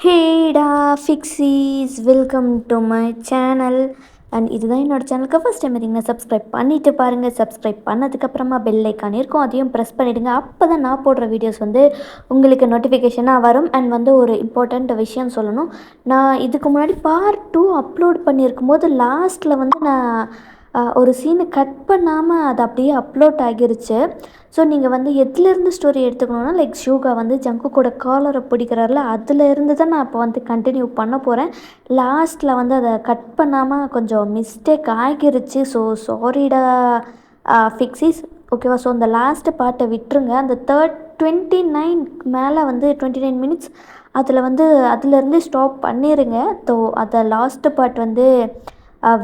ஹேடா ஃபிக்ஸீஸ் welcome to my channel. And இதுதான் என்னோட சேனலுக்கு ஃபஸ்ட் டைம் இருந்தீங்கன்னா சப்ஸ்கிரைப் பண்ணிவிட்டு பாருங்கள். சப்ஸ்கிரைப் பண்ணதுக்கப்புறமா பெல் ஐக்கான் இருக்கும், அதையும் ப்ரெஸ் பண்ணிவிடுங்க. அப்போ தான் நான் போடுற வீடியோஸ் உங்களுக்கு நோட்டிஃபிகேஷனாக வரும். அண்ட் ஒரு இம்பார்ட்டண்ட் விஷயம் சொல்லணும். நான் இதுக்கு முன்னாடி பார்ட் 2 அப்லோட் பண்ணியிருக்கும் போது லாஸ்ட்டில் நான் ஒரு சீனை கட் பண்ணாமல் அது அப்படியே அப்லோட் ஆகிருச்சு. ஸோ நீங்கள் எதுலேருந்து ஸ்டோரி எடுத்துக்கணுன்னா, லைக் ஷூகா ஜங்குக்கோட காலரை பிடிக்கிறாருல, அதுலேருந்து தான் நான் இப்போ கண்டினியூ பண்ண போகிறேன். லாஸ்ட்டில் அதை கட் பண்ணாமல் கொஞ்சம் மிஸ்டேக் ஆகிருச்சு. ஸோ சாரிடா ஃபிக்ஸிஸ், ஓகேவா? ஸோ அந்த லாஸ்ட்டு பார்ட்டை விட்டுருங்க. அந்த 29 மேலே 29 மினிட்ஸ் அதில் அதுலேருந்து ஸ்டாப் பண்ணிடுங்க. ஸோ அதை லாஸ்ட்டு பார்ட்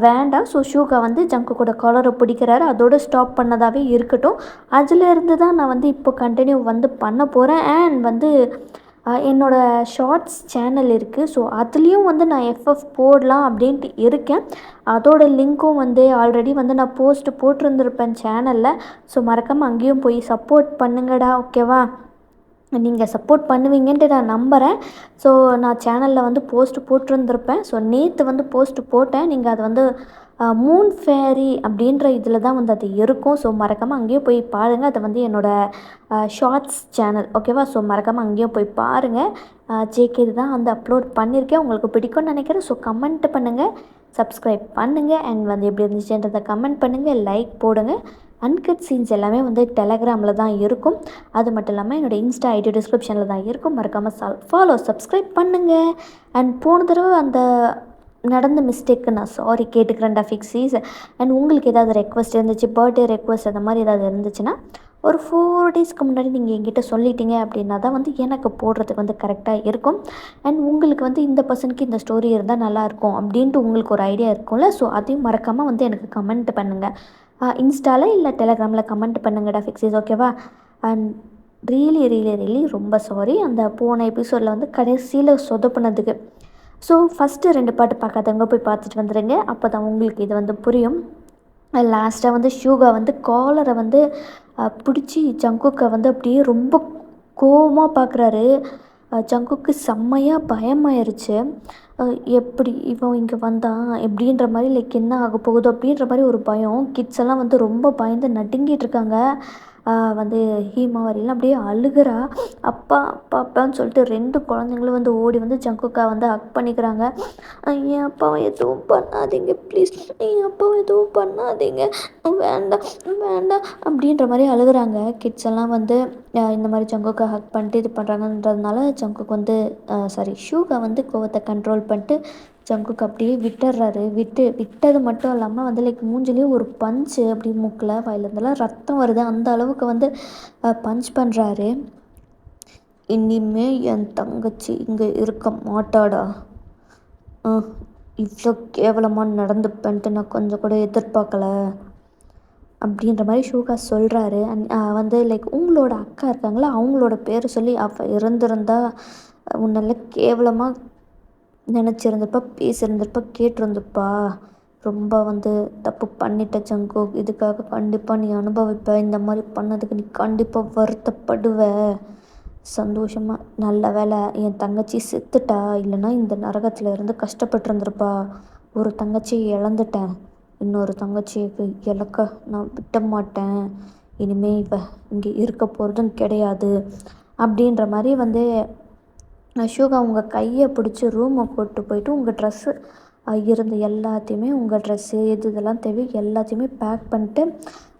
வேண்டாம். ஸோ ஷூகா ஜங்குக்கோட காலரை பிடிக்கிறாரு, அதோடு ஸ்டாப் பண்ணதாகவே இருக்கட்டும். அதுலேருந்து தான் நான் இப்போ கண்டினியூ பண்ண போகிறேன். அண்ட் என்னோடய ஷார்ட்ஸ் சேனல் இருக்குது. ஸோ அதுலேயும் நான் எஃப்எஃப் போடலாம் அப்படின்ட்டு இருக்கேன். அதோட லிங்க்கும் ஆல்ரெடி நான் போஸ்ட் போட்டிருந்துருப்பேன் சேனலில். ஸோ மறக்காமல் அங்கேயும் போய் சப்போர்ட் பண்ணுங்கடா, ஓகேவா? நீங்கள் சப்போர்ட் பண்ணுவீங்கன்ட்டு நான் நம்புகிறேன். ஸோ நான் சேனலில் போஸ்ட் போட்டிருந்துருப்பேன். ஸோ நேற்று போஸ்ட் போட்டேன். நீங்கள் அது மூன் ஃபேரி அப்படின்ற இதில் தான் அது இருக்கும். ஸோ மறக்காமல் அங்கேயும் போய் பாருங்கள். அது என்னோடய ஷார்ட்ஸ் சேனல், ஓகேவா? ஸோ மறக்காமல் அங்கேயும் போய் பாருங்கள். ஜேகே தான் அப்லோட் பண்ணியிருக்கேன். உங்களுக்கு பிடிக்கும்னு நினைக்கிறேன். ஸோ கமெண்ட் பண்ணுங்கள், சப்ஸ்கிரைப் பண்ணுங்கள். அண்ட் எப்படி இருந்துச்சுன்றதை கமெண்ட் பண்ணுங்கள், லைக் போடுங்க. அன்கட் சீன்ஸ் எல்லாமே டெலகிராமில் தான் இருக்கும். அது மட்டும் இல்லாமல் என்னோடய இன்ஸ்டா ஐடி டிஸ்கிரிப்ஷனில் தான் இருக்கும். மறக்காமல் ஃபாலோ சப்ஸ்கிரைப் பண்ணுங்கள். அண்ட் போன தடவை அந்த நடந்த மிஸ்டேக்கு நான் சாரி கேட்டுக்கிறேன்டா ஃபிக்ஸீஸ். அண்ட் உங்களுக்கு ஏதாவது ரெக்வஸ்ட் இருந்துச்சு, பர்த்டே ரெக்வஸ்ட் அந்த மாதிரி ஏதாவது இருந்துச்சுன்னா ஒரு 4 டேஸ்க்கு முன்னாடி நீங்கள் என்கிட்ட சொல்லிட்டீங்க அப்படின்னா தான் எனக்கு போடுறதுக்கு கரெக்டாக இருக்கும். அண்ட் உங்களுக்கு இந்த பர்சனுக்கு இந்த ஸ்டோரி இருந்தால் நல்லாயிருக்கும் அப்படின்ட்டு உங்களுக்கு ஒரு ஐடியா இருக்கும்ல. ஸோ அதையும் மறக்காமல் எனக்கு கமெண்ட் பண்ணுங்கள். இன்ஸ்டாவில் இல்லை டெலகிராமில் கமெண்ட் பண்ணுங்கடா ஃபிக்ஸீஸ், ஓகேவா? அண்ட் ரியலி ரொம்ப சாரி அந்த போன எபிசோடில் கடைசியில் சொதப்புனதுக்கு. ஸோ ஃபஸ்ட்டு 2 பாட்டு பார்க்காதவங்க போய் பார்த்துட்டு வந்துடுங்க. அப்போ தான் உங்களுக்கு இது புரியும். லாஸ்ட்டாக ஷூகா காலரை பிடிச்சி ஜங்குக்கை அப்படியே ரொம்ப கோவமாக பார்க்குறாரு. ஜங்குக்கு செம்மையாக பயமாயிருச்சு. எப்படி இவன் இங்கே வந்தான் எப்படின்ற மாதிரி, லைக் என்ன ஆக போகுதோ அப்படின்ற மாதிரி ஒரு பயம். கிட்ஸ் எல்லாம் ரொம்ப பயந்து நடுங்கிட்டு இருக்காங்க. ஹீமாவரியெல்லாம் அப்படியே அழுகிறா. அப்பா அப்பா அப்பான்னு சொல்லிட்டு 2 குழந்தைங்களும் ஓடி ஜங்குக்கா ஹக் பண்ணிக்கிறாங்க. என் அப்பாவை எதுவும் பண்ணாதீங்க ப்ளீஸ், என் அப்பாவை எதுவும் பண்ணாதீங்க, வேண்டாம் வேண்டாம் அப்படின்ற மாதிரி அழுகுறாங்க. கிட்ஸ் எல்லாம் இந்த மாதிரி ஜங்குக்கா ஹக் பண்ணிட்டு இது பண்ணுறாங்கன்றதுனால ஜங்குக்கு ஷூகா கோவத்தை கண்ட்ரோல் பண்ணிட்டு ஜங்குக்கு அப்படியே விட்டுடுறாரு. விட்டது மட்டும் இல்லாமல் லைக் மூஞ்சிலேயே ஒரு பஞ்சு அப்படி மூக்கில் வாயிலேருந்தெல்லாம் ரத்தம் வருது. அந்த அளவுக்கு பஞ்ச் பண்ணுறாரு. இனிமே என் தங்கச்சி இங்கே இருக்க மாட்டாடா, இவ்வளோ கேவலமாக நடந்துப்பேன்ட்டு நான் கொஞ்சம் கூட எதிர்பார்க்கல அப்படின்ற மாதிரி ஷூகா சொல்கிறாரு. அண்ட் லைக் உங்களோட அக்கா இருக்காங்களா, அவங்களோட பேரை சொல்லி அவள் இருந்திருந்தா உன்னெல்லாம் கேவலமாக நினச்சிருந்துப்பா, பேசியிருந்திருப்பா, கேட்டிருந்துப்பா. ரொம்ப தப்பு பண்ணிட்ட ஜங்கு, இதுக்காக கண்டிப்பாக நீ அனுபவிப்ப. இந்த மாதிரி பண்ணதுக்கு நீ கண்டிப்பாக வருத்தப்படுவ. சந்தோஷமாக நல்ல வேலை என் தங்கச்சி செத்துட்டா, இல்லைன்னா இந்த நரகத்தில் இருந்து கஷ்டப்பட்டுருந்துருப்பா. ஒரு தங்கச்சி இழந்துட்டேன், இன்னொரு தங்கச்சிக்கு இழக்க நான் விட்ட மாட்டேன். இனிமேல் இப்போ இங்கே இருக்க போகிறதும் கிடையாது அப்படின்ற மாதிரி ஷூகா உங்கள் கையை பிடிச்சி ரூமை கூப்பிட்டு போயிட்டு உங்கள் ட்ரெஸ்ஸு இருந்த எல்லாத்தையுமே, உங்கள் ட்ரெஸ்ஸு இதெல்லாம் தேவை எல்லாத்தையுமே பேக் பண்ணிட்டு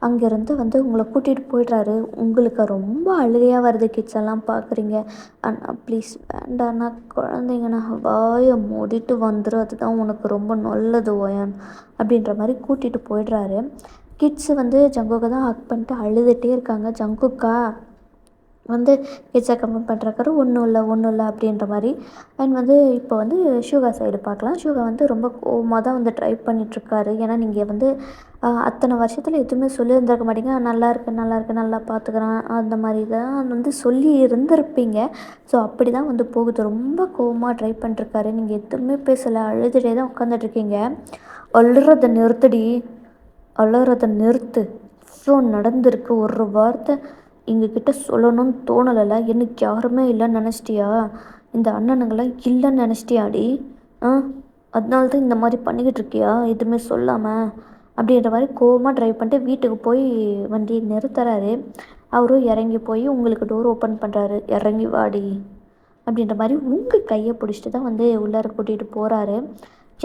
அங்கேருந்து உங்களை கூட்டிகிட்டு போய்ட்றாரு. உங்களுக்கு ரொம்ப அழுகையாக வருது. கிட்ஸ் எல்லாம் பார்க்குறீங்க. அண்ணா ப்ளீஸ் வேண்டாண்ணா, குழந்தைங்கண்ணா, வாயை மூடிட்டு வந்துடும், அதுதான் உனக்கு ரொம்ப நல்லது ஒயன் அப்படின்ற மாதிரி கூட்டிகிட்டு போய்ட்றாரு. கிட்ஸு ஜங்குக்கை தான் ஹக் பண்ணிட்டு அழுதுகிட்டே இருக்காங்க. ஜங்குக்கா கிட்ஸை கமெண்ட் பண்ணுறாரு, ஒன்றும் இல்லை அப்படின்ற மாதிரி. அண்ட் இப்போ ஷூகா சைடு பார்க்கலாம். ஷூகா ரொம்ப கோவமாக தான் ட்ரை பண்ணிகிட்ருக்காரு. ஏன்னா நீங்கள் அத்தனை வருஷத்தில் எதுவுமே சொல்லியிருந்திருக்க மாட்டீங்க. நல்லா இருக்கு நல்லா பார்த்துக்குறான் அந்த மாதிரி தான் சொல்லி இருந்திருப்பீங்க. ஸோ அப்படி தான் போகுது. ரொம்ப கோவமாக ட்ரை பண்ணிட்டுருக்காரு. நீங்கள் எதுவுமே பேசலை, அழுதுகிட்டே தான் உட்காந்துட்ருக்கீங்க. அழுறதை நிறுத்து. இவ்வளோ நடந்திருக்கு, ஒரு வார்த்தை எங்ககிட்ட சொல்லணும்னு தோணலைல்ல, எனக்கு யாருமே இல்லைன்னு நினச்சிட்டியா? இந்த அண்ணனுங்களாம் இல்லைன்னு நினச்சிட்டியாடி? ஆ அதனால தான் இந்த மாதிரி பண்ணிக்கிட்டு இருக்கியா எதுவுமே சொல்லாமல்? அப்படின்ற மாதிரி கோவமாக ட்ரைவ் பண்ணிட்டு வீட்டுக்கு போய் வண்டியை நிறுத்துறாரு. அவரும் இறங்கி போய் உங்களுக்கு டோர் ஓப்பன் பண்ணுறாரு. இறங்கி வாடி அப்படின்ற மாதிரி உங்கள் கையை பிடிச்சிட்டு தான் வந்து உள்ளார கூட்டிகிட்டு போகிறாரு.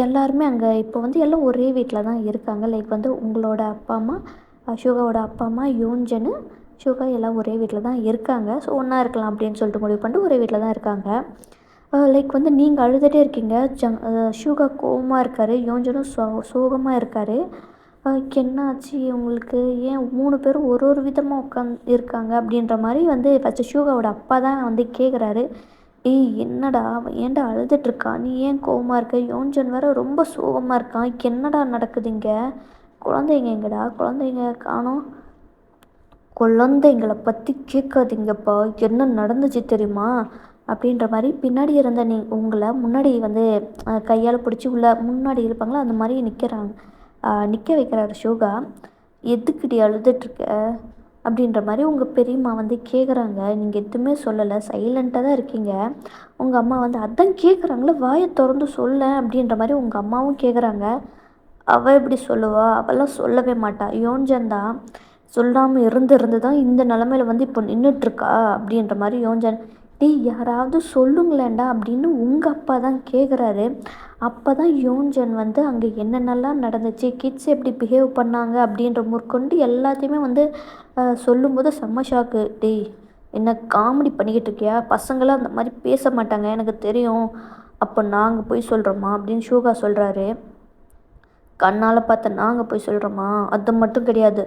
எல்லாருமே அங்கே இப்போ வந்து எல்லாம் ஒரே வீட்டில் தான் இருக்காங்க. லைக் வந்து உங்களோட அப்பா அம்மா, ஷுகாவோட அப்பா அம்மா, யோன்ஜனு, ஷுகா எல்லாம் ஒரே வீட்டில் தான் இருக்காங்க. ஸோ ஒன்றா இருக்கலாம் அப்படின்னு சொல்லிட்டு முடிவு பண்ணிட்டு ஒரே வீட்டில் தான் இருக்காங்க. லைக் வந்து நீங்கள் அழுதுகிட்டே இருக்கீங்க. ஷுகா கோவமாக இருக்கார். யோன்ஜனும் சோகமாக இருக்கார். என்னாச்சு உங்களுக்கு? ஏன் 3 பேரும் ஒரு ஒரு விதமாக இருக்காங்க அப்படின்ற மாதிரி வந்து ஃபஸ்ட்டு ஷுகாவோட அப்பா தான் வந்து கேட்குறாரு. ஏய் என்னடா அவன் ஏன்டா அழுதுட்ருக்கா? நீ ஏன் கோவமாக இருக்க? யோன்ஜன் வேற ரொம்ப சோகமாக இருக்கான். என்னடா நடக்குது இங்கே? குழந்தைங்க எங்கடா? குழந்தைங்க காணோம். குழந்தைங்கள பற்றி கேட்காதீங்கப்பா. என்ன நடந்துச்சு தெரியுமா? அப்படின்ற மாதிரி பின்னாடி இருந்த உங்களை முன்னாடி வந்து கையால் பிடிச்சி உள்ள முன்னாடி இருப்பாங்களா அந்த மாதிரி நிற்க வைக்கிறாரு ஷோகா. எதுக்குடி அழுதுட்ருக்க அப்படின்ற மாதிரி உங்கள் பெரியம்மா வந்து கேட்குறாங்க. நீங்கள் எதுவுமே சொல்லலை, சைலண்ட்டாக தான் இருக்கீங்க. உங்கள் அம்மா வந்து அதான் கேட்குறாங்களே, வாயை திறந்து சொல்ல அப்படின்ற மாதிரி உங்கள் அம்மாவும் கேட்குறாங்க. அவள் எப்படி சொல்லுவா? அவெல்லாம் சொல்லவே மாட்டா. யோன்ஜன் தான் சொல்லாமல் இருந்து தான் இந்த நிலமையில வந்து இப்போ நின்றுட்டுருக்கா அப்படின்ற மாதிரி யோன்ஜன். டேய் யாராவது சொல்லுங்களேன்டா அப்படின்னு உங்கள் அப்பா தான் கேட்குறாரு. அப்போ தான் யோன்ஜன் வந்து அங்கே என்னென்னலாம் நடந்துச்சு, கிட்ஸ் எப்படி பிஹேவ் பண்ணாங்க அப்படின்ற முற்கொண்டு எல்லாத்தையுமே வந்து சொல்லும்போது செம்ம ஷாக்கு. டேய் என்ன காமெடி பண்ணிக்கிட்டு இருக்கியா? பசங்களாம் அந்த மாதிரி பேச மாட்டாங்க எனக்கு தெரியும். அப்போ நாங்கள் போய் சொல்கிறோமா அப்படின்னு ஷூகா சொல்கிறாரு. கண்ணால் பார்த்த நாங்கள் போய் சொல்கிறோமா? அது மட்டும் கிடையாது,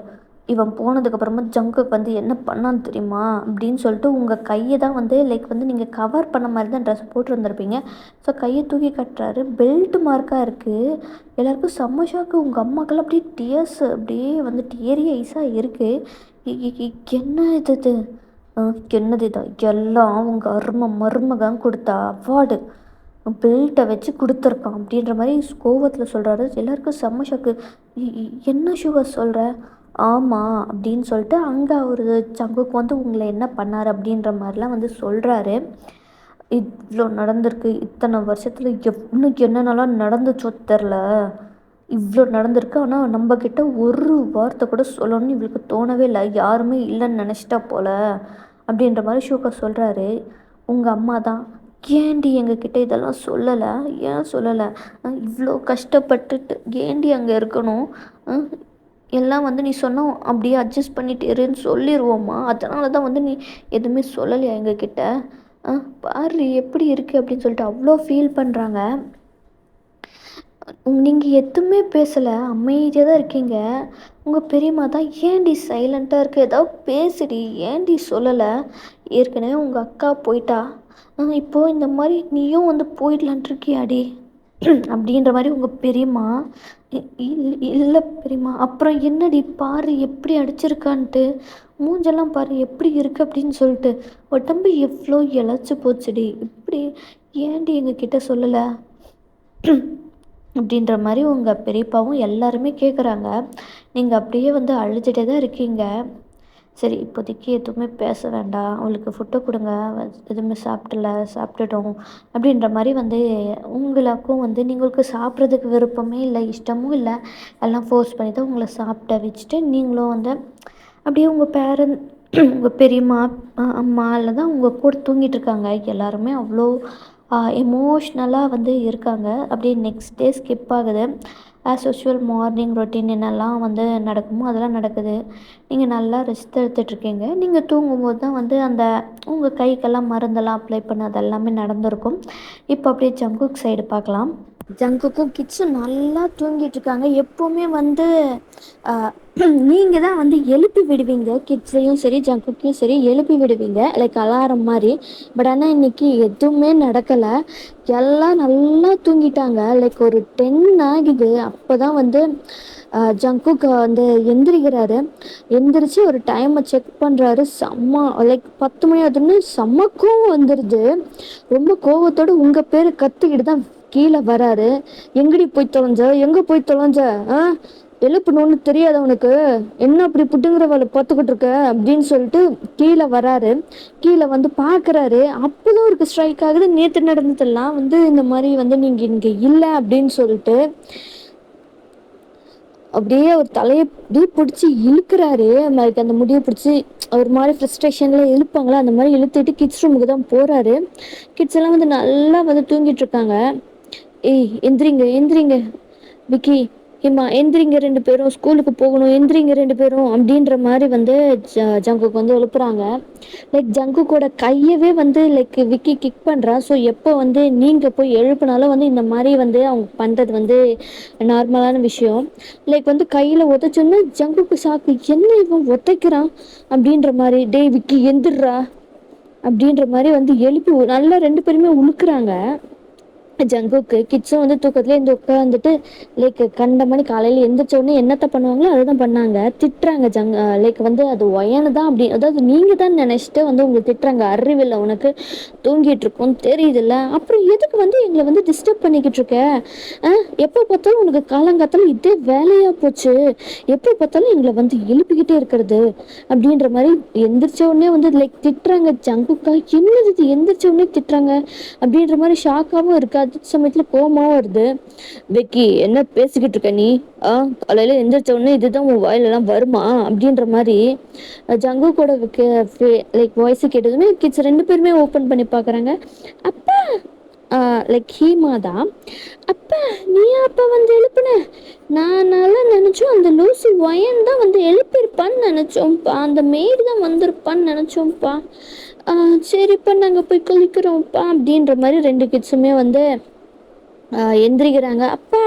இவன் போனதுக்கப்புறமா ஜங்குக்கு வந்து என்ன பண்ணான்னு தெரியுமா அப்படின்னு சொல்லிட்டு உங்கள் கையை தான் வந்து லைக் வந்து நீங்கள் கவர் பண்ண மாதிரி தான் ட்ரெஸ் போட்டுருந்துருப்பீங்க. ஸோ கையை தூக்கி கட்டுறாரு. பெல்ட் மார்க்காக இருக்குது. எல்லாருக்கும் செம்ம ஷாக்கு. உங்கள் அம்மாக்கெல்லாம் அப்படியே டியர்ஸ் அப்படியே வந்துட்டு ஏரிய ஐஸாக இருக்குது. என்ன இது? என்னது இதா? எல்லாம் உங்கள் மருமகன் கொடுத்தா அவார்டு, பெல்ட்டை வச்சு கொடுத்துருக்கான் அப்படின்ற மாதிரி கோவத்தில் சொல்கிறாரு. எல்லாருக்கும் செம்ம ஷாக்கு. என்ன ஷுகர் சொல்கிற? ஆமாம் அப்படின்னு சொல்லிட்டு அங்கே அவர் சங்குக்கு வந்து உங்களை என்ன பண்ணார் அப்படின்ற மாதிரிலாம் வந்து சொல்கிறாரு. இவ்வளோ நடந்திருக்கு இத்தனை வருஷத்தில், இன்னும் என்னென்னலாம் நடந்துச்சோ தெரில, இவ்வளோ நடந்திருக்கு. ஆனால் நம்மக்கிட்ட ஒரு வார்த்தை கூட சொல்லணும்னு இவளுக்கு தோணவே இல்லை, யாருமே இல்லைன்னு நினச்சிட்டா போல் அப்படின்ற மாதிரி ஷூக்கா சொல்கிறாரு. உங்கள் அம்மா தான், ஏண்டி எங்ககிட்ட இதெல்லாம் சொல்லலை? ஏன் சொல்லலை? இவ்வளோ கஷ்டப்பட்டுட்டு ஏண்டி அங்கே இருக்கணும்? எல்லாம் வந்து நீ சொன்ன அப்படியே அட்ஜஸ்ட் பண்ணிட்டு இருன்னு சொல்லிடுவோம்மா. அதனால தான் வந்து நீ எதுவுமே சொல்லலையா எங்ககிட்ட? பாரு எப்படி இருக்குது அப்படின்னு சொல்லிட்டு அவ்வளோ ஃபீல் பண்ணுறாங்க. நீங்கள் எதுவுமே பேசலை, அமைதியாக தான் இருக்கீங்க. உங்கள் பெரியம்மா தான், ஏன்டி சைலண்ட்டாக இருக்க? ஏதாவது பேசுடி, ஏன்டி சொல்லலை? ஏற்கனவே உங்கள் அக்கா போயிட்டா, இப்போது இந்த மாதிரி நீயும் வந்து போயிடலான்ட்டு இருக்கியாடி அப்படின்ற மாதிரி உங்கள் பெரியம்மா. இல்லை பெரியம்மா. அப்புறம் என்னடி பாரு எப்படி அடிச்சிருக்கான்ட்டு, மூஞ்செல்லாம் பாரு எப்படி இருக்குது அப்படின்னு சொல்லிட்டு, உடம்பு எவ்வளோ இழைச்சி போச்சுடி, இப்படி ஏன்டி எங்ககிட்ட சொல்லலை அப்படின்ற மாதிரி உங்கள் பெரியப்பாவும் எல்லாருமே கேட்குறாங்க. நீங்கள் அப்படியே வந்து அழுதுகிட்டே தான் இருக்கீங்க. சரி இப்போதைக்கு எதுவுமே பேச வேண்டாம், அவளுக்கு ஃபுட்டை கொடுங்க, எதுவுமே சாப்பிட்டுட்டோம் அப்படின்ற மாதிரி வந்து உங்களுக்கும் வந்து நீங்களுக்கு சாப்பிட்றதுக்கு விருப்பமே இல்லை, இஷ்டமும் இல்லை, எல்லாம் ஃபோர்ஸ் பண்ணி தான் உங்களை சாப்பிட்ட வச்சுட்டு நீங்களும் வந்து அப்படியே உங்கள் பேரண்ட் உங்கள் பெரியம்மா அம்மாவில் தான் உங்கள் கூட தூங்கிட்டுருக்காங்க. எல்லாருமே அவ்வளோ எமோஷ்னலாக வந்து இருக்காங்க. அப்படியே நெக்ஸ்ட் டே ஸ்கிப் ஆகுது. ஆஸ் யூஷுவல் மார்னிங் ரொட்டீன் என்னெல்லாம் வந்து நடக்குமோ அதெல்லாம் நடக்குது. நீங்கள் நல்லா ரெஸ்ட் எடுத்துகிட்ருக்கீங்க. நீங்கள் தூங்கும்போது தான் வந்து அந்த உங்கள் கைக்கெல்லாம் மருந்தெல்லாம் அப்ளை பண்ண அது எல்லாமே நடந்திருக்கும். இப்போ அப்படியே ஜங்குக் சைடு பார்க்கலாம். ஜங்குக்கும் கிட்ஸும் நல்லா தூங்கிட்டுருக்காங்க. எப்போவுமே வந்து நீங்கள் தான் வந்து எழுப்பி விடுவீங்க, கிட்ஸையும் சரி ஜங்குக்கையும் சரி எழுப்பி விடுவீங்க லைக் அலாரம் மாதிரி. பட் ஆனால் இன்றைக்கி எதுவுமே நடக்கலை, எல்லாம் நல்லா தூங்கிட்டாங்க. லைக் ஒரு 10 ஆகுது. அப்போ தான் வந்து ஜங்குக் வந்து எந்திரிக்கிறாரு. எந்திரிச்சு ஒரு டைமை செக் பண்ணுறாரு. செம்ம லைக் 10 மணி ஆகுதுன்னு செம்ம கோவம் வந்துடுது. ரொம்ப கோவத்தோடு உங்கள் பேர் கற்றுக்கிட்டு தான் கீழே வராரு. எங்கடி போய் தொலைஞ்ச? எங்கே போய் தொலைஞ்ச? எழுப்பணும்னு தெரியாது உனக்கு, என்ன அப்படி புட்டுங்கிற வேலை பார்த்துக்கிட்டு இருக்க அப்படின்னு சொல்லிட்டு கீழே வராரு. கீழே வந்து பார்க்குறாரு. அப்போதான் அவருக்கு ஸ்ட்ரைக் ஆகுது, நேற்று நடந்ததெல்லாம் வந்து இந்த மாதிரி வந்து நீங்கள் இங்கே இல்லை அப்படின்னு சொல்லிட்டு அப்படியே ஒரு தலையை அப்படியே பிடிச்சி இழுக்கிறாரு. அந்த முடியை பிடிச்சி ஒரு மாதிரி ஃப்ரஸ்ட்ரேஷனில் இழுப்பாங்களா அந்த மாதிரி இழுத்துட்டு கிட்ஸ் ரூமுக்கு தான் போகிறாரு. கிட்ஸ் எல்லாம் வந்து நல்லா வந்து தூங்கிட்டு இருக்காங்க. ஏய் எந்திரிங்க எந்திரிங்க, விக்கி ஹிமா எந்திரிங்க, 2 பேரும் ஸ்கூலுக்கு போகணும், எந்திரிங்க 2 பேரும் அப்படின்ற மாதிரி வந்து ஜங்குக்கு வந்து எழுப்புறாங்க. லைக் ஜங்குக்கோட கையவே வந்து லைக் விக்கி கிக் பண்ணுறா. ஸோ எப்போ வந்து நீங்கள் போய் எழுப்புனாலும் வந்து இந்த மாதிரி வந்து அவங்க பண்ணுறது வந்து நார்மலான விஷயம். லைக் வந்து கையில் உதைச்சோன்னா ஜங்குக்கு ஷாக்கு, என்ன இவன் உதைக்கிறான் அப்படின்ற மாதிரி. டே விக்கி எந்திர்றா அப்படின்ற மாதிரி வந்து எழுப்பி நல்லா 2 பேருமே உழுக்குறாங்க ஜங்குக்கு. கிட்ஸும் வந்து தூக்கத்துல இருந்து உட்காந்துட்டு லைக் கண்ட மணி காலையில எந்திரிச்ச உடனே என்னத்த பண்ணுவாங்களோ அதுதான் பண்ணாங்க. திட்டுறாங்க லைக் வந்து அது ஒயனு தான் அப்படி, அதாவது நீங்க தான் நினைச்சிட்டு வந்து உங்களுக்கு திட்டுறாங்க. அறிவில்லை உனக்கு, தூங்கிட்டு இருக்கோம் தெரியுதுல்ல, அப்புறம் எதுக்கு வந்து எங்களை வந்து டிஸ்டர்ப் பண்ணிக்கிட்டு இருக்க? எப்போ பார்த்தாலும் உனக்கு காலங்காத்தாலும் இதே வேலையா போச்சு, எப்போ பார்த்தாலும் எங்களை வந்து எழுப்பிக்கிட்டே இருக்கிறது அப்படின்ற மாதிரி எந்திரிச்ச உடனே வந்து லைக் திட்டுறாங்க. ஜங்குக்கா என்னது இது எந்திரிச்ச உடனே திட்டுறாங்க அப்படின்ற மாதிரி ஷாக்காகவும் இருக்கு. அது சமயத்துல கோவமாவும் வருது. வெக்கி என்ன பேசிக்கிட்டு இருக்க நீ? காலையில எந்திரிச்ச உடனே இதுதான் உன் வாயிலெல்லாம் வருமா அப்படின்ற மாதிரி ஜங்கு கூட லைக் வாய்ஸ் கேட்டதுமே கிட்ஸ் 2 பேருமே ஓப்பன் பண்ணி பாக்குறாங்க. அப்பா லைக் ஹீமா தான். அப்பா நீ அப்பா வந்து எழுப்புன? நானால நினைச்சோம் அந்த லூசி ஒயன் தான் வந்து எழுப்பியிருப்பான்னு நினைச்சோம்ப்பா, அந்த மேரி தான் வந்திருப்பான்னு நினைச்சோம்ப்பா. சரிப்பா நாங்கள் போய் குளிக்கிறோம்ப்பா அப்படின்ற மாதிரி 2 கிட்ஸுமே வந்து எந்திரிக்கிறாங்க. அப்பா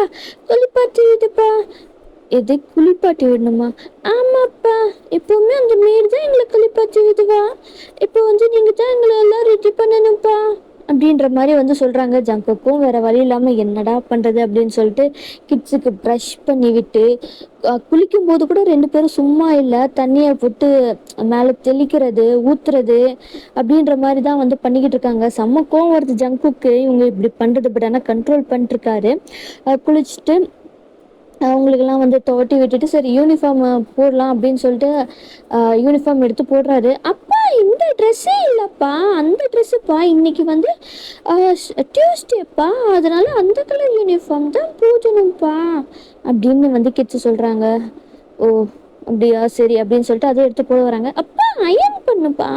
குளிப்பாட்டி விடுப்பா. எது குளிப்பாட்டி விடணுமா? ஆமாப்பா, எப்பவுமே அந்த மாரி தான் எங்களை குளிப்பாட்டி விடுவா, இப்போ வந்து நீங்கள் தான் எங்களை எல்லாம் ரெடி பண்ணணும்ப்பா அப்படின்ற மாதிரி வந்து சொல்கிறாங்க. ஜங்குக்கும் வேறு வழி இல்லாமல் என்னடா பண்ணுறது அப்படின்னு சொல்லிட்டு கிட்ஸுக்கு ப்ரஷ் பண்ணி விட்டு குளிக்கும் போது கூட 2 பேரும் சும்மா இல்லை, தண்ணியை போட்டு மேலே தெளிக்கிறது ஊற்றுறது அப்படின்ற மாதிரி தான் வந்து பண்ணிக்கிட்டு இருக்காங்க. செம்ம கோவம் வருது ஜங்குக்கு, இவங்க இப்படி பண்ணுறது. பட் ஆனால் கண்ட்ரோல் பண்ணிட்டுருக்காரு. குளிச்சுட்டு அவங்களுக்கெல்லாம் வந்து தொட்டி விட்டுட்டு சரி யூனிஃபார்ம் போடலாம் அப்படின்னு சொல்லிட்டு யூனிஃபார்ம் எடுத்து போடுறாரு. அப்பா இந்த ட்ரெஸ்ஸே இல்லைப்பா, அந்த ட்ரெஸ்ஸுப்பா, இன்னைக்கு வந்து டியூஸ்டேப்பா, அதனால அந்த கலர் யூனிஃபார்ம் தான் போடணும்ப்பா அப்படின்னு வந்து கிட்ஸ் சொல்கிறாங்க. ஓ அப்படியா சரி அப்படின்னு சொல்லிட்டு அதை எடுத்து போட வராங்க. அப்பா அயன் பண்ணுப்பா,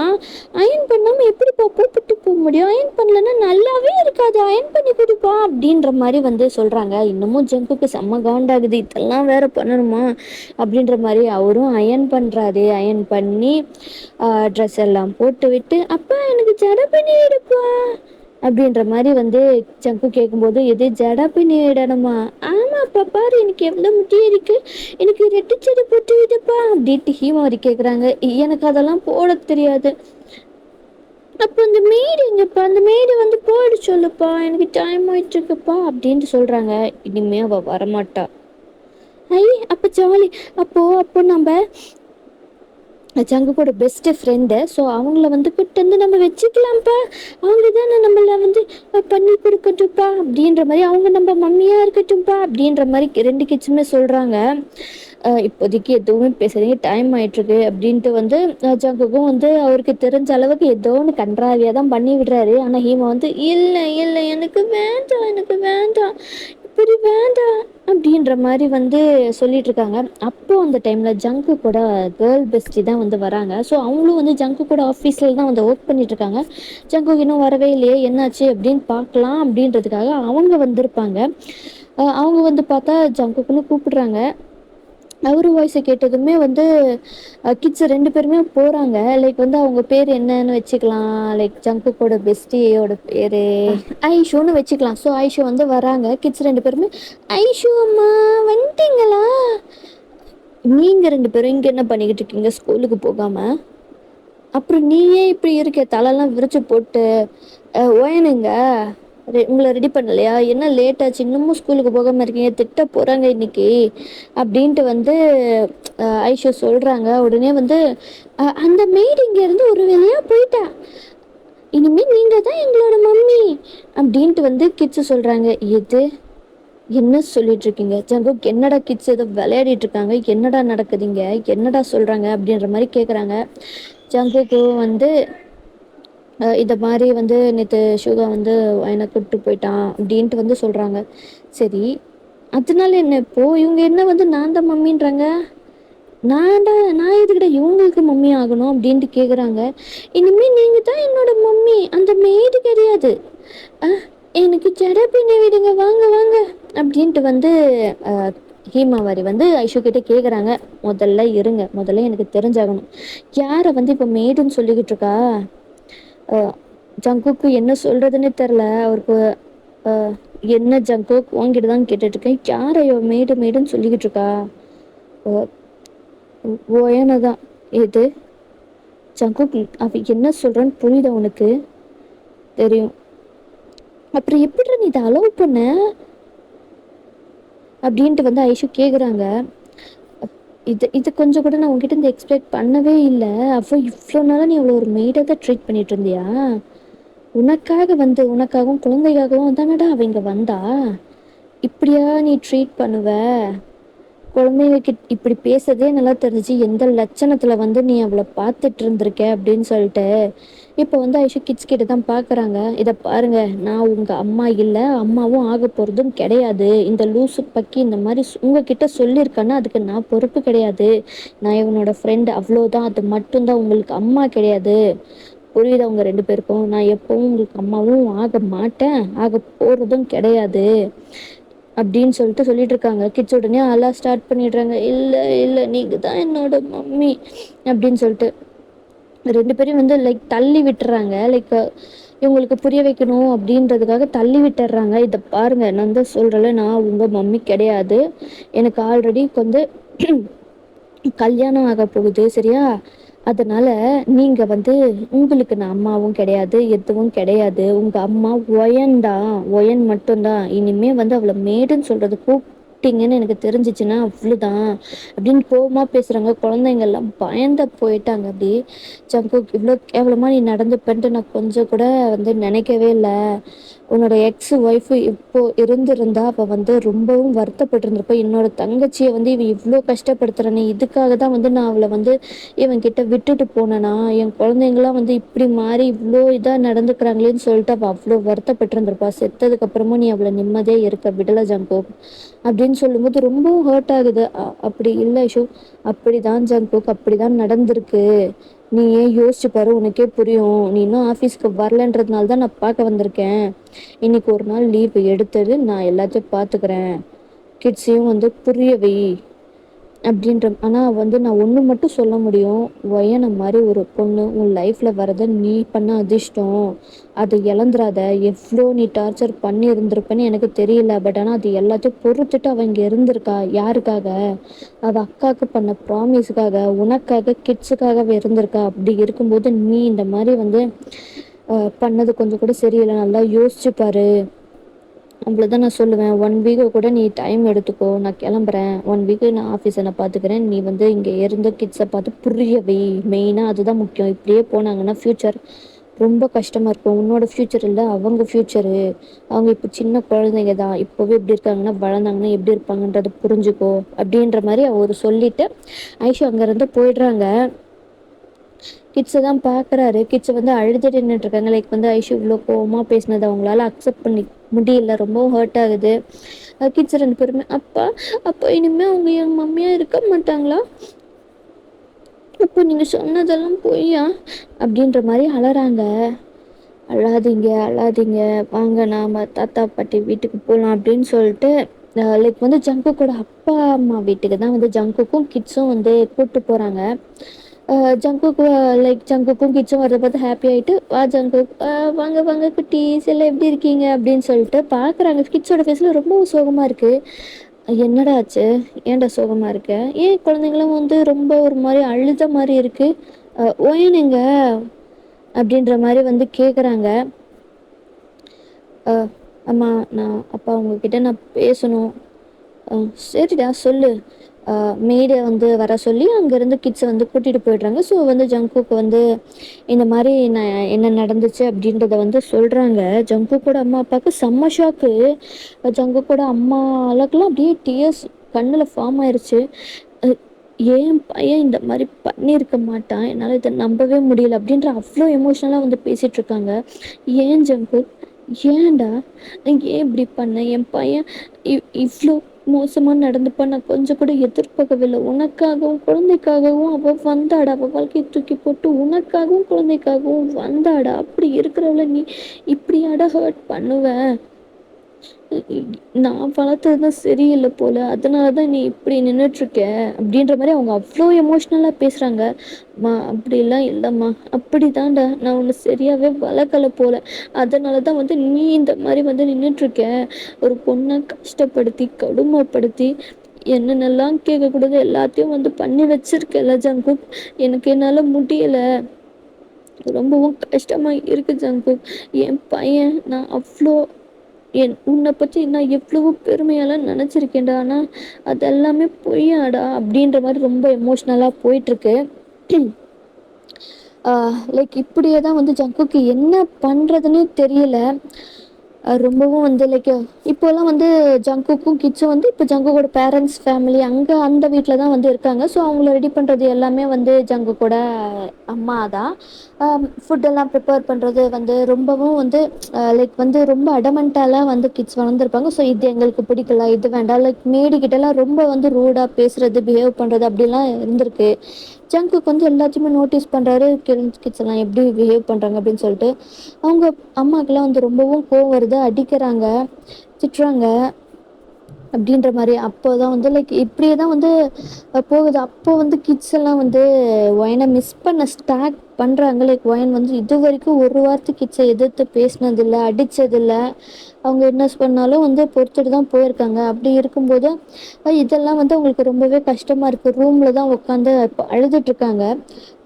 அயன் பண்ணாமல் எப்படிப்பா போட்டுட்டு போக முடியும், அயன் பண்ணலன்னா நல்லாவே இருக்காது, அயன் பண்ணி கொடுப்பா அப்படின்ற மாதிரி வந்து சொல்கிறாங்க. இன்னமும் ஜங்குக்கு செம்ம காண்டாகுது, இதெல்லாம் வேற பண்ணணுமா அப்படின்ற மாதிரி அவரும் அயன் பண்ணுறாரு. அயன் பண்ணி ட்ரெஸ் எல்லாம் போட்டு விட்டு அப்பா எனக்கு ஜடை பண்ணி விடுப்பா அப்படின்ற மாதிரி வந்து ஜங்கு கேட்கும்போது எது ஜடா பண்ணி விடணுமா? ஆமாப்பா பாரு எனக்கு எவ்வளோ முட்டி இருக்கு, எனக்கு ரெட்டிச்சடை போட்டு விடுப்பா அப்படின்ட்டு ஹீமாவரி கேட்குறாங்க. எனக்கு அதெல்லாம் போட தெரியாது. அப்போ அந்த மேடு எங்கப்பா, அந்த மேடு வந்து போயிட சொல்லுப்பா, எனக்கு டைம் ஆயிட்டு இருக்குப்பா அப்படின்ட்டு சொல்கிறாங்க. இனிமே அவள் வரமாட்டா. ஐ அப்போ ஜாலி. அப்போ நம்ம ஜங்குக்கோட பெஸ்ட்டு ஃப்ரெண்டு, ஸோ அவங்கள வந்து கூப்பிட்டு வந்து நம்ம வச்சுக்கலாம்ப்பா, அவங்க தானே நம்மளை வந்து பண்ணி கொடுக்கட்டும்ப்பா அப்படின்ற மாதிரி, அவங்க நம்ம மம்மியாக இருக்கட்டும்ப்பா அப்படின்ற மாதிரி 2 கிட்ஸுமே சொல்கிறாங்க. இப்போதைக்கு எதுவுமே பேசுறீங்க, டைம் ஆயிட்டுருக்கு அப்படின்ட்டு வந்து ஜங்குக்கும் வந்து அவருக்கு தெரிஞ்ச அளவுக்கு ஏதோ ஒன்று கன்றாவியாக தான் பண்ணி விடுறாரு. ஆனால் ஹீமா வந்து இல்லை இல்லை எனக்கு வேண்டாம், எனக்கு வேண்டாம், இப்படி வேண்டாம் அப்படின்ற மாதிரி வந்து சொல்லிட்டு இருக்காங்க. அப்போ அந்த டைம்ல ஜங்கு கூட கேர்ள் பெஸ்டி தான் வந்து வராங்க. ஸோ அவங்களும் வந்து ஜங்கு கூட ஆஃபீஸில் தான் வந்து ஒர்க் பண்ணிட்டு இருக்காங்க. ஜங்கு இன்னும் வரவே இல்லையே, என்னாச்சு அப்படின்னு பார்க்கலாம் அப்படின்றதுக்காக அவங்க வந்திருப்பாங்க. அவங்க வந்து பார்த்தா ஜங்குக்குன்னு கூப்பிடுறாங்க. அவர் வாய்ஸை கேட்டதுமே வந்து கிட்ஸ் 2 பேருமே போகிறாங்க. லைக் வந்து அவங்க பேர் என்னன்னு வச்சுக்கலாம், லைக் ஜங்குக்கோட பெஸ்டியோட பேர் ஐஷோன்னு வச்சுக்கலாம். ஸோ ஐஷோ வந்து வராங்க. கிட்ஸ் 2 பேருமே ஐஷோ அம்மா வந்துட்டீங்களா, நீங்கள் 2 பேரும் இங்கே என்ன பண்ணிக்கிட்டு இருக்கீங்க ஸ்கூலுக்கு போகாமல்? அப்புறம் நீயே இப்படி இருக்க தலைலாம் விரிச்சு போட்டு ஓயனுங்க உங்களை ரெடி பண்ணலையா, என்ன லேட் ஆச்சு இன்னமும் ஸ்கூலுக்கு போகாமல் இருக்கீங்க, திட்ட போகிறாங்க இன்னைக்கு அப்படின்ட்டு வந்து ஐஷோ சொல்கிறாங்க. உடனே வந்து அந்த மெய்டு இங்கேருந்து ஒரு வேலையாக போயிட்டா, இனிமேல் நீங்கள் தான் எங்களோட மம்மி அப்படின்ட்டு வந்து கிட்ஸு சொல்கிறாங்க. எது என்ன சொல்லிட்டு இருக்கீங்க ஜங்குக்? என்னடா கிட்ஸ் ஏதோ விளையாடிட்டு இருக்காங்க, என்னடா நடக்குதுங்க, என்னடா சொல்றாங்க அப்படின்ற மாதிரி கேட்குறாங்க. ஜங்குக்கு வந்து இதை மாதிரி வந்து நேற்று சுகா வந்து என்னை கூப்பிட்டு போயிட்டான் அப்படின்ட்டு வந்து சொல்கிறாங்க. சரி, அதனால என்ன இப்போ இவங்க என்ன வந்து நான் தான் மம்மின்றாங்க. நான் எதுக்கிட்ட இவங்களுக்கு மம்மி ஆகணும் அப்படின்ட்டு கேட்குறாங்க. இனிமேல் நீங்கள் தான் என்னோட மம்மி, அந்த மெய்டு கிடையாது. எனக்கு ஜடை பின்ன விடுங்க, வாங்க வாங்க அப்படின்ட்டு வந்து ஹீமாவாரி வந்து ஐஷு கிட்ட கேட்குறாங்க. முதல்ல இருங்க, முதல்ல எனக்கு தெரிஞ்சாகணும் யாரை வந்து இப்போ மெய்டுன்னு சொல்லிக்கிட்டு இருக்கா. ஜங்குக்கு என்ன சொல்கிறதுன்னு தெரில அவருக்கு. என்ன ஜங்குக் உங்ககிட்ட தான் கேட்டுட்ருக்கேன், யாரை மெய்டுன்னு சொல்லிக்கிட்டு இருக்கா. ஓயனை தான். எது ஜங்குக்? அவ என்ன சொல்கிறான்னு புரியுதா உனக்கு? தெரியும். அப்புறம் எப்படி நீ இதை அலோவ் பண்ண அப்படின்ட்டு வந்து ஐஷு கேட்குறாங்க. இது கொஞ்சம் கூட நான் உங்ககிட்ட இருந்து எக்ஸ்பெக்ட் பண்ணவே இல்லை. அப்போ இவ்வளோ நாளாக நீ அவ்வளோ ஒரு மெய்டாக தான் ட்ரீட் பண்ணிட்டு இருந்தியா? உனக்காகவும் குழந்தைக்காகவும் தானடா அவங்க வந்தா. இப்படியா நீ ட்ரீட் பண்ணுவ? குழந்தைங்க இப்படி பேசுறதே நல்லா தெரிஞ்சு எந்த லட்சணத்துல வந்து நீ அவளை பார்த்துட்டு இருந்திருக்க அப்படின்னு சொல்லிட்டு இப்போ வந்து ஐஷு கிட்ஸ் கிட்ட தான் பார்க்குறாங்க. இதை பாருங்க, நான் உங்க அம்மா இல்லை, அம்மாவும் ஆக போகிறதும் கிடையாது. இந்த லூசு பக்கி இந்த மாதிரி உங்ககிட்ட சொல்லியிருக்கேன்னா அதுக்கு நான் பொறுப்பு கிடையாது. நான் இவனோட ஃப்ரெண்டு, அவ்வளோதான். அது மட்டும்தான், உங்களுக்கு அம்மா கிடையாது. புரியுதா உங்க 2 பேருக்கும்? நான் எப்பவும் உங்களுக்கு அம்மாவும் ஆக மாட்டேன், ஆக போகிறதும் கிடையாது அப்படின்னு சொல்லிட்டு இருக்காங்க. கிட்ஸ் உடனே அழ ஸ்டார்ட் பண்ணிடுறாங்க. இல்லை இல்லை, நீங்கள் தான் என்னோட மம்மி அப்படின்னு சொல்லிட்டு 2 பேரையும் வந்து லைக் தள்ளி விட்டுறாங்க. லைக் இவங்களுக்கு புரிய வைக்கணும் அப்படின்றதுக்காக தள்ளி விட்டுறாங்க. இதை பாருங்க, நான் தான் சொல்கிறேன்ல, நான் உங்கள் மம்மி கிடையாது. எனக்கு ஆல்ரெடி வந்து கல்யாணம் ஆக போகுது, சரியா? அதனால நீங்க வந்து உங்களுக்கு நான் அம்மாவும் கிடையாது, எதுவும் கிடையாது. உங்க அம்மா ஒயன்தான், ஒயன் மட்டும்தான். இனிமே வந்து அவளை மேடுன்னு சொல்றது கூப்பிட்டீங்கன்னு எனக்கு தெரிஞ்சிச்சுன்னா அவ்வளோதான் அப்படின்னு கோவமா பேசுறாங்க. குழந்தைங்க எல்லாம் பயந்த போயிட்டாங்க. அப்படி ஜங்குக், இவ்வளோ கேவலமா நீ நடந்துப்பேன்ட்டு நான் கொஞ்சம் கூட வந்து நினைக்கவே இல்லை. உன்னோட எக்ஸ் ஒய்ஃபு இப்போ இருந்திருந்தா அவள் வந்து ரொம்பவும் வருத்தப்பட்டிருந்திருப்பா. என்னோட தங்கச்சியை வந்து இவன் இவ்வளோ கஷ்டப்படுத்துறானே, இதுக்காக தான் வந்து நான் அவளை வந்து இவன் கிட்ட விட்டுட்டு போனேனா, என் குழந்தைங்களாம் வந்து இப்படி மாறி இவ்வளோ இதாக நடந்துக்கிறாங்களேன்னு சொல்லிட்டு அவள் அவ்வளோ வருத்தப்பட்டிருந்திருப்பா. செத்ததுக்கு அப்புறமும் நீ அவளை நிம்மதியாக இருக்க விடலை ஜங்கோக் அப்படின்னு சொல்லும்போது ரொம்பவும் ஹர்ட் ஆகுது. அப்படி இல்லை ஐஷு, அப்படிதான் ஜங்கோக், அப்படிதான் நடந்திருக்கு. நீ ஏன் யோசிச்சு பாரு, உனக்கே புரியும். நீ இன்னும் ஆஃபீஸ்க்கு வரலன்றதுனால தான் நான் பார்க்க வந்திருக்கேன். இன்னைக்கு ஒரு நாள் லீவ் எடுத்தது, நான் எல்லாத்தையும் பார்த்துக்கிறேன். கிட்ஸையும் வந்து புரிய வை அப்படின்ற. ஆனால் வந்து நான் ஒன்று மட்டும் சொல்ல முடியும், ஒயனை மாதிரி ஒரு பொண்ணு உன் லைஃப்பில் வரதை நீ பண்ண அதிர்ஷ்டம். அதை இழந்துராத. எவ்வளோ நீ டார்ச்சர் பண்ணி இருந்திருப்பேன்னு எனக்கு தெரியல, பட் ஆனால் அது எல்லாத்தையும் பொறுத்துட்டு அவள் இங்கே இருந்திருக்கா. யாருக்காக? அவள் அக்காவுக்கு பண்ண ப்ராமிஸுக்காக, உனக்காக, கிட்ஸுக்காகவே இருந்திருக்கா. அப்படி இருக்கும்போது நீ இந்த மாதிரி வந்து பண்ணது கொஞ்சம் கூட சரியில்லை. நல்லா யோசிச்சு பாரு. அவ்வளோதான் நான் சொல்லுவேன். 1 வீக்கு கூட நீ டைம் எடுத்துக்கோ, நான் கிளம்புறேன். 1 வீக்கு நான் ஆஃபீஸை நான் பார்த்துக்கிறேன். நீ வந்து இங்கே இருந்து கிட்ஸை பார்த்து புரிய வை. மெயினாக அதுதான் முக்கியம். இப்படியே போனாங்கன்னா ஃப்யூச்சர் ரொம்ப கஷ்டமாக இருக்கும். உன்னோட ஃப்யூச்சர் இல்லை, அவங்க ஃப்யூச்சரு. அவங்க இப்போ சின்ன குழந்தைங்க தான். இப்போவே எப்படி இருக்காங்கன்னா வளர்ந்தாங்கன்னா எப்படி இருப்பாங்கன்றதை புரிஞ்சுக்கோ அப்படின்ற மாதிரி அவர் சொல்லிட்டு ஐஷு அங்கேருந்து போயிடுறாங்க. கிட்ஸை தான் பார்க்குறாரு. கிட்ஸை வந்து அழுதுட்டு நின்றுருக்காங்க. லைக் வந்து ஐஷு இவ்வளோ கோவமாக பேசினது அவங்களால அக்செப்ட் பண்ணி முடியல. ரொம்பவும் ஹர்ட் ஆகுது. கிட்ஸ் 2 பேருமே, அப்பா அப்போ இனிமேல் அவங்க என் மம்மியாக இருக்க மாட்டாங்களா? அப்போ நீங்கள் சொன்னதெல்லாம் பொய்யா அப்படின்ற மாதிரி அழறாங்க. அழாதீங்க அழாதீங்க, வாங்க நாம் தாத்தா பாட்டி வீட்டுக்கு போகலாம் அப்படின்னு சொல்லிட்டு லைக் வந்து ஜங்குக்கோட அப்பா அம்மா வீட்டுக்கு தான் வந்து ஜங்குக்கும் கிட்ஸும் வந்து கூப்பிட்டு போகிறாங்க. ஜங்குக்கு லைக் ஜங்குக்கும் கிட்ஸும் வரதை பார்த்து ஹாப்பி ஆகிட்டு, வா ஜங்குக், வாங்க வாங்க குட்டீஸ் எல்லாம் எப்படி இருக்கீங்க அப்படின்னு சொல்லிட்டு பார்க்குறாங்க. கிட்ஸோட ஃபேஸில் ரொம்ப சோகமாக இருக்குது. என்னடா ஆச்சு, ஏன்டா சோகமாக இருக்க? ஏன் குழந்தைங்களும் வந்து ரொம்ப ஒரு மாதிரி அழுத மாதிரி இருக்குது, ஓயனுங்க அப்படின்ற மாதிரி வந்து கேட்குறாங்க. அம்மா, நான் அப்பா உங்ககிட்ட நான் பேசணும். சரிடா சொல்லு. மெய்டை வந்து வர சொல்லி அங்கேருந்து கிட்ஸை வந்து கூட்டிகிட்டு போயிடுறாங்க. ஸோ வந்து ஜங்குக்கு வந்து இந்த மாதிரி என்ன நடந்துச்சு அப்படின்றத வந்து சொல்கிறாங்க. ஜங்குக்கோட அம்மா அப்பாவுக்கு செம்ம ஷாக்கு. ஜங்குக்கோட அம்மா அளவுக்குலாம் அப்படியே டியர்ஸ் கண்ணில் ஃபார்ம் ஆயிடுச்சு. என் பையன் இந்த மாதிரி பண்ணியிருக்க மாட்டான், என்னால் இதை நம்பவே முடியல அப்படின்ற அவ்வளோ எமோஷ்னலாக வந்து பேசிகிட்டு இருக்காங்க. ஏன் ஜங்கு, ஏன்டா, ஏன் இப்படி பண்ண? என் பையன் இவ்வளோ மோசமாக நடந்துப்பான் நான் கொஞ்சம் கூட எதிர்பார்க்கவில்லை. உனக்காகவும் குழந்தைக்காகவும் அவள் வந்தாடா, அவள் வாழ்க்கையை தூக்கி போட்டு உனக்காகவும் குழந்தைக்காகவும் வந்தாடா. அப்படி இருக்கிறவள நீ இப்படியாடா ஹர்ட் பண்ணுவேன்? நான் வளர்த்தது தான் சரியில்லை போல, அதனால தான் நீ இப்படி நின்றுட்டுருக்க அப்படின்ற மாதிரி அவங்க அவ்வளோ எமோஷ்னலாக பேசுகிறாங்க. மா அப்படிலாம் இல்லைம்மா, அப்படி தான்டா, நான் உன்னை சரியாகவே வளர்க்கலை போல, அதனால தான் வந்து நீ இந்த மாதிரி வந்து நின்றுட்டுருக்க. ஒரு பொண்ணை கஷ்டப்படுத்தி கொடுமைப்படுத்தி என்னென்னலாம் கேட்கக்கூடாது எல்லாத்தையும் வந்து பண்ணி வச்சிருக்கல ஜங்குக். எனக்கு என்னால் முடியலை, ரொம்பவும் கஷ்டமாக இருக்குது ஜங்குக். என் பையன் நான் அவ்வளோ உன்னை பற்றி நான் எவ்வளவோ பெருமையெல்லாம் நினச்சிருக்கேன்டா, ஆனால் அதெல்லாமே பொய்யாடா அப்படின்ற மாதிரி ரொம்ப எமோஷ்னலாக போயிட்டுருக்கு. லைக் இப்படியே தான் வந்து ஜங்குக்கு என்ன பண்ணுறதுன்னு தெரியல. ரொம்பவும் வந்து லைக் இப்போல்லாம் வந்து ஜங்குக்கும் கிட்ஸும் வந்து இப்போ ஜங்குக்கோட பேரண்ட்ஸ் ஃபேமிலி அங்கே அந்த வீட்டில் தான் வந்து இருக்காங்க. ஸோ அவங்கள ரெடி பண்ணுறது எல்லாமே வந்து ஜங்குக்கோட அம்மா தான். ஃபுட்டெல்லாம் ப்ரிப்பேர் பண்ணுறது வந்து ரொம்பவும் வந்து லைக் வந்து ரொம்ப அடமெண்ட்டாலாம் வந்து கிட்ஸ் வளர்ந்துருப்பாங்க. ஸோ இது எங்களுக்கு பிடிக்கல, இது வேண்டாம், லைக் மேடிக்கிட்டலாம் ரொம்ப வந்து ரூடாக பேசுகிறது, பிஹேவ் பண்ணுறது அப்படிலாம் இருந்திருக்கு. ஜங்குக்கு வந்து எல்லாத்தையுமே நோட்டீஸ் பண்ணுறாரு, கிட்ஸ் எல்லாம் எப்படி பிஹேவ் பண்ணுறாங்க அப்படின்னு சொல்லிட்டு. அவங்க அம்மாக்கெல்லாம் வந்து ரொம்பவும் கோவம் வருது, அடிக்கிறாங்க, திட்டுறாங்க அப்படின்ற மாதிரி. அப்போ தான் வந்து லைக் இப்படியே தான் வந்து போகுது. அப்போ வந்து கிட்ஸ் எல்லாம் வந்து ஒயனை மிஸ் பண்ண ஸ்டார்ட் பண்ணுறாங்க. லைக் ஒயன் வந்து இது வரைக்கும் ஒரு வார்த்தை கிட்ஸை எதிர்த்து பேசினதில்லை, அடித்ததில்லை. அவங்க என்ன பண்ணாலும் வந்து பொறுத்துட்டு தான் போயிருக்காங்க. அப்படி இருக்கும்போது இதெல்லாம் வந்து அவங்களுக்கு ரொம்பவே கஷ்டமாக இருக்குது. ரூமில் தான் உட்காந்து அழுதுட்ருக்காங்க.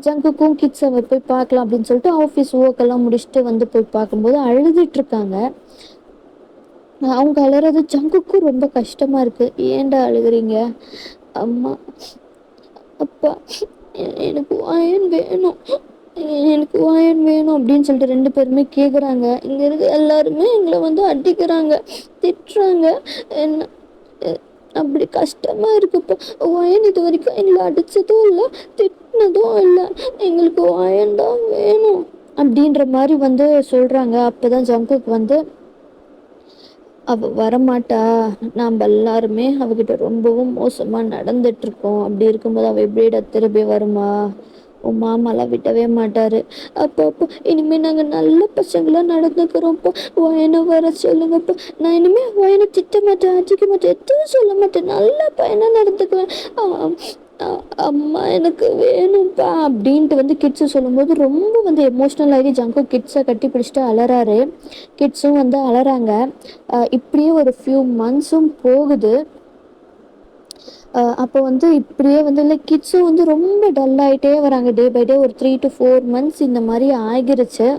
ஜங்குக்கும் கிட்ஸை போய் பார்க்கலாம் அப்படின்னு சொல்லிட்டு ஆஃபீஸ் ஒர்க்கெல்லாம் முடிச்சுட்டு வந்து போய் பார்க்கும்போது அழுதுட்ருக்காங்க. அவங்க அழுறது ஜங்குக்கும் ரொம்ப கஷ்டமா இருக்கு. ஏன்டா அழுகுறீங்க? அம்மா, அப்பா, எனக்கு வாயன் வேணும், எனக்கு வாயன் வேணும் அப்படின்னு சொல்லிட்டு ரெண்டு பேருமே கேட்குறாங்க. இங்கே இருக்க எல்லாருமே எங்களை வந்து அடிக்கிறாங்க, திட்டுறாங்க. என்ன அப்படி கஷ்டமா இருக்குப்பா. வாயன் இது வரைக்கும் எங்களை அடித்ததும் இல்லை, திட்டினதும் இல்லை, எங்களுக்கு வாயன் தான் வேணும் அப்படின்ற மாதிரி வந்து சொல்கிறாங்க. அப்போ தான் ஜங்குக்கு வந்து அவள் வரமாட்டா, நாம் எல்லாருமே அவகிட்ட ரொம்பவும் மோசமாக நடந்துட்டுருக்கோம், அப்படி இருக்கும்போது அவள் எப்படிடா திரும்பி வருமா? உன் மாமாலாம் விடவே மாட்டார். அப்போ இனிமேல் நாங்கள் நல்ல பசங்களாக நடந்துக்கிறோம்ப்பா, வயனை வர சொல்லுங்கப்பா. நான் இனிமேல் வயனை திட்ட மாட்டேன், அடிக்க மாட்டேன், எதுவும் சொல்ல மாட்டேன், நல்ல பையனாக நடந்துக்குவேன். அம்மா எனக்கு வேணும்ப்பா அப்படின்ட்டு வந்து கிட்ஸு சொல்லும்போது ரொம்ப வந்து எமோஷ்னல் ஆகி ஜங்கு கிட்ஸை கட்டி பிடிச்சிட்டு அலறாரு. கிட்ஸும் வந்து அலறாங்க. இப்படியே ஒரு ஃபியூ மந்த்ஸும் போகுது. அப்போ வந்து இப்படியே வந்து லைக் கிட்ஸும் வந்து ரொம்ப டல்லாகிட்டே வராங்க. டே பை டே ஒரு 3 to 4 months இந்த மாதிரி ஆகிருச்சு.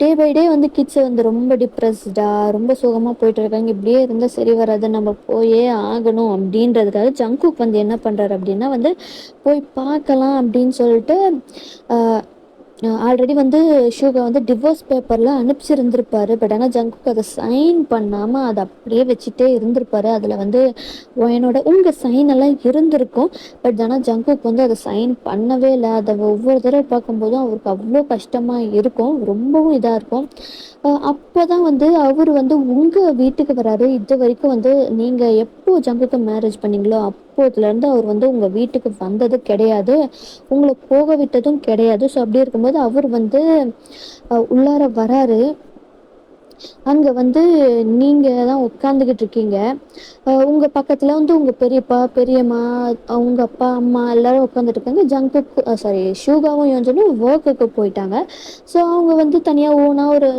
டே பை டே வந்து கிட்ஸை வந்து ரொம்ப டிப்ரெஸ்டாக ரொம்ப சுகமாக போயிட்டு இருக்காங்க. இப்படியே இருந்தால் சரி வராது, நம்ம போயே ஆகணும் அப்படின்றதுக்காக ஜங்குக் வந்து என்ன பண்ணுறாரு அப்படின்னா வந்து போய் பார்க்கலாம் அப்படின்னு சொல்லிட்டு ஆல்ரெடி வந்து ஷூகா வந்து டிவோர்ஸ் பேப்பரில் அனுப்பிச்சிருந்துருப்பாரு. பட் ஆனால் ஜங்குக்கு அதை சைன் பண்ணாமல் அதை அப்படியே வச்சுட்டே இருந்திருப்பாரு. அதில் வந்து ஒயனோட உங்கள் சைன் எல்லாம் இருந்திருக்கும். பட் ஆனால் ஜங்குக்கு வந்து அதை சைன் பண்ணவே இல்லை. அதை ஒவ்வொரு தடவை பார்க்கும்போதும் அவருக்கு அவ்வளோ கஷ்டமாக இருக்கும், ரொம்பவும் இதாக இருக்கும். அப்போ தான் வந்து அவர் வந்து உங்கள் வீட்டுக்கு வராரு. இது வரைக்கும் வந்து நீங்கள் எப்போ ஜங்குக்கு மேரேஜ் பண்ணீங்களோ அப்போதுலேருந்து அவர் வந்து உங்கள் வீட்டுக்கு வந்தது கிடையாது, உங்களை போக விட்டதும் கிடையாது. ஸோ அப்படி இருக்கும்போது அவர் வந்து உள்ளார வராரு. அங்கே வந்து நீங்கள் தான் உட்காந்துக்கிட்டு இருக்கீங்க. உங்கள் பக்கத்தில் வந்து உங்கள் பெரியப்பா, பெரியம்மா, அவங்க அப்பா, அம்மா எல்லோரும் உட்காந்துட்ருக்காங்க. ஷூகாவும் யோஞ்சனும் ஒர்க்குக்கு போயிட்டாங்க. ஸோ அவங்க வந்து தனியாக ஓனாக ஒரு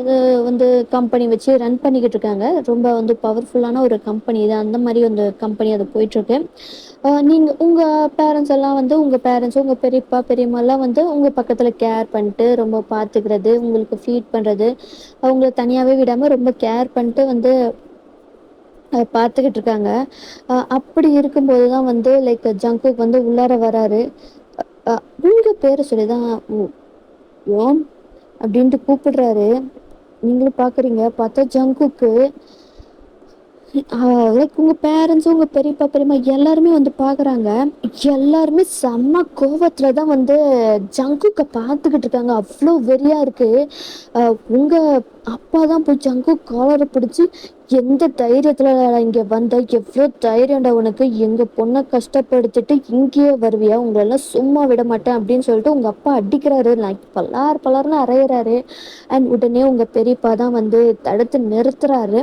வந்து கம்பெனி வச்சு ரன் பண்ணிக்கிட்டு இருக்காங்க. ரொம்ப வந்து பவர்ஃபுல்லான ஒரு கம்பெனி இது. அந்த மாதிரி வந்து கம்பெனி அது போயிட்டுருக்கு. நீங்கள் உங்கள் பேரண்ட்ஸ் எல்லாம் வந்து உங்கள் பேரண்ட்ஸு உங்கள் பெரியப்பா, பெரியம்மாலாம் வந்து உங்கள் பக்கத்தில் கேர் பண்ணிட்டு ரொம்ப பார்த்துக்கிறது, உங்களுக்கு ஃபீட் பண்ணுறது, அவங்கள தனியாகவே விடாமல் ரொம்ப கேர் பண்ணிட்டு வந்து பார்த்துக்கிட்டு இருக்காங்க. அப்படி இருக்கும்போது தான் வந்து லைக் ஜங்குக் வந்து உள்ளார வராரு. அ உங்க பேர சொல்லி தான் ஓம் அப்படின்ட்டு கூப்பிடுறாரு. நீங்களும் பார்க்குறீங்க. பார்த்தா ஜங்குக்கு லைக் உங்க பேரண்ட்ஸும், உங்க பெரியப்பா, பெரியம்மா எல்லாருமே வந்து பார்க்குறாங்க. எல்லாருமே செம்ம கோவத்துல தான் வந்து ஜங்குக்க பார்த்துக்கிட்டு இருக்காங்க. அவ்ளோ வெறியா இருக்கு. உங்க அப்பா தான் போய் ஜங்குக் காலர பிடிச்சு, "எந்த தைரியத்துல இங்க வந்த? எவ்ளோ தைரியம்டா உனக்கு? எங்க பொண்ண கஷ்டப்படுத்திட்டு இங்கேயே வருவியா? உங்களெல்லாம் சும்மா விட மாட்டேன்" அப்படின்னு சொல்லிட்டு உங்க அப்பா அடிக்கிறாரு. லைக் பலார் பலார்ன்னு அறையிறாரு. அண்ட் உடனே உங்க பெரியப்பா தான் வந்து தடுத்து நிறுத்துறாரு.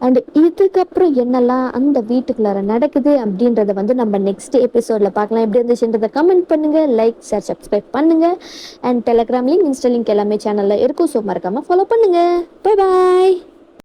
அண்ட் இதுக்கப்புறம் என்னெல்லாம் அந்த வீட்டுக்குள்ளார நடக்குது அப்படின்றத வந்து நம்ம நெக்ஸ்ட் எபிசோட்ல பார்க்கலாம். எப்படி இருந்துச்சுன்றதை கமெண்ட் பண்ணுங்க, லைக், ஷேர், சப்ஸ்கிரைப் பண்ணுங்க. And Telegram link, Insta link எல்லாமே சேனல்ல இருக்கும். ஸோ மறக்காம ஃபாலோ பண்ணுங்க. Bye bye.